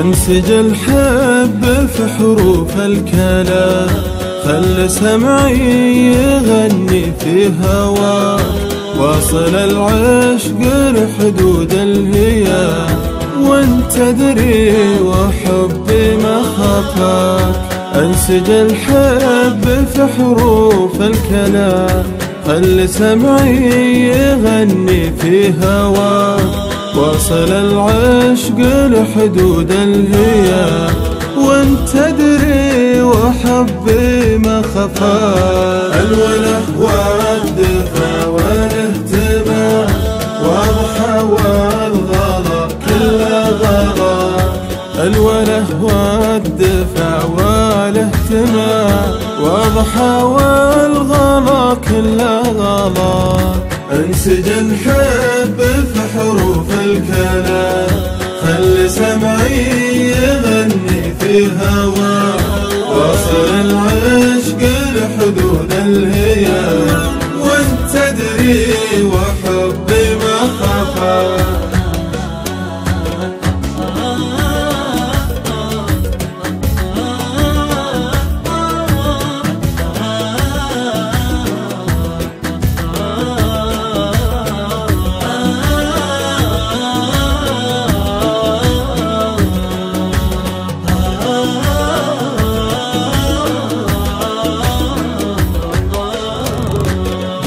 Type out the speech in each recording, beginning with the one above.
انسج الحب في حروف الكلام، خل سمعي يغني في هواك، واصل العشق لحدود الهيام، وانت تدري وحبي ما خفاك. انسج الحب في حروف الكلام، خل سمعي يغني في هواك، واصل العشق لحدود الهيام، وانت تدري وحبي ما خفاك. الوله والدفا والاهتمام، واضحة والغلا كله غلاك. الوله والدفا والاهتمام، واضحة والغلا كله غلاك. انسج الحب في حروف الكلام، خل سمعي يغني في هواك، واصل العشق لحدود الهيام، وانت تدري وحبي ما خفاك.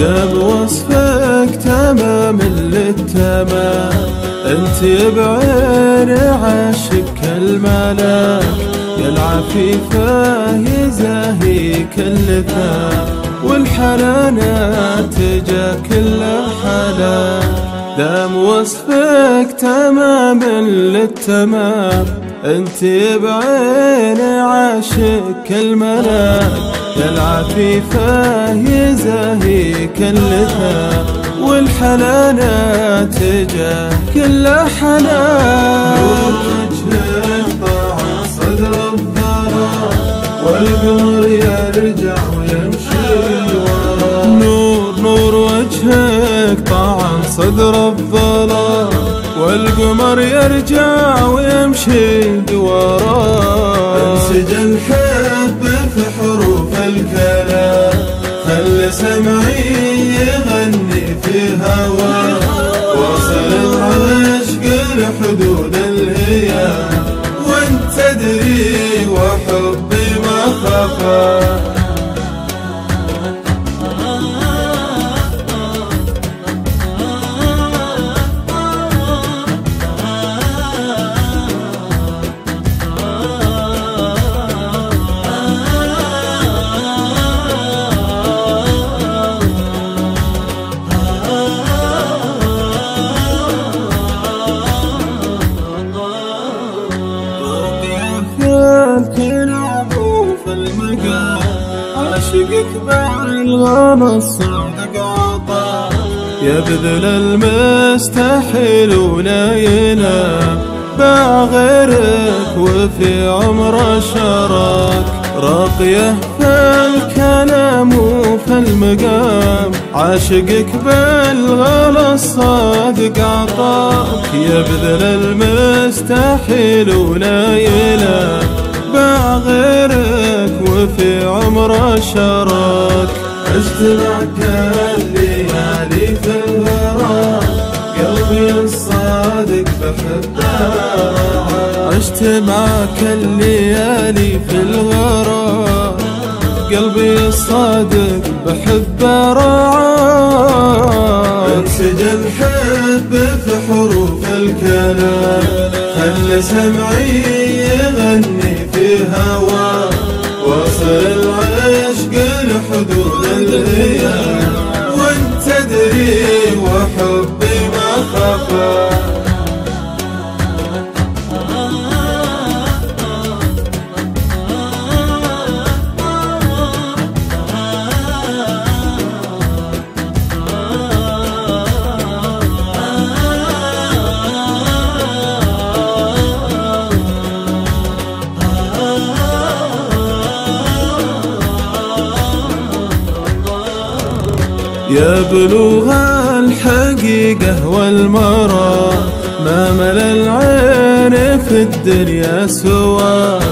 جاب وصفك تمام للتمام، انت بعين عاشق الملاك، يا العفيفة يزاهيك اللثام، والحنانات جا كل حنان. دام وصفك تمام للتمام، انت بعين عاشق الملاك، يا العفيفة يزاهيك اللثام، والحنانات جا كل حنان. نور وجهك طاعة صدر الضرى، والقمر يرجع ويمشي وراه. نور وجهك طاعة صدر الظلام، والقمر يرجع ويمشي وراه. انسج الحب في حروف الكلام، خل سمعي يغني في هواك، واصل العشق لحدود الهيام، وانت تدري وحبي ما خفاك. الكلام في المقام، عاشقك مع الغلا الصادق عطا، يبذل المستحيل ولا ينام، باع غيرك وفي عمره شراك. راقيه في الكلام وفي المقام، عاشقك بالغلا الصادق عطاك، يبذل المستحيل ولا ينام، باع غيرك وفي عمره شراك. اجتمع كالليالي في الغرام، قلبي الصادق بحبه رعاك. اجتمع كالليالي في الغرام، قلبي الصادق بحبه رعاك. انسج الحب في حروف الكلام، خل سمعي يغني في هواك، واصل العشق لحدود الهيام، وانت تدري وحبي ما خفاك. يا بلوغ الحقيقة والمرام، ما مل العين في الدنيا سواك،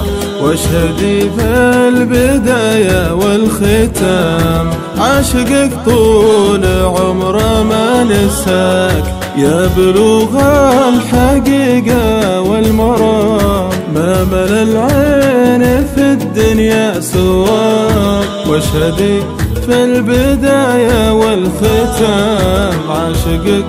واشهدي في البداية والختام عاشقك طول عمره ما نساك، يا بلوغ الحقيقة والمرام. ما مل العين في الدنيا سواك، واشهدي في البداية والختام عاشقك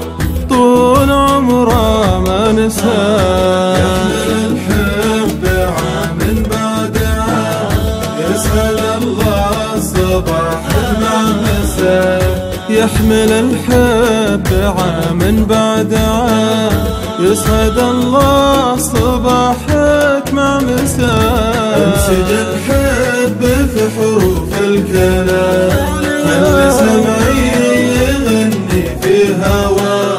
طول عمره ما نساك. يحمل الحب عام بعد عام، يسعد الله صباح مع مساء. يحمل الحب عام بعد عام، يسعد الله صباحك مع مساء. امسج الحب في حروف الكلام، خلي سمعي يغني في هواه،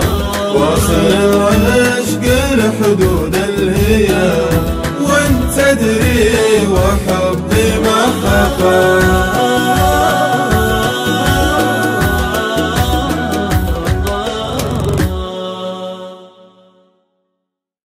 واصل العشق لحدود الهيام، وانت تدري وحبي ما خفى.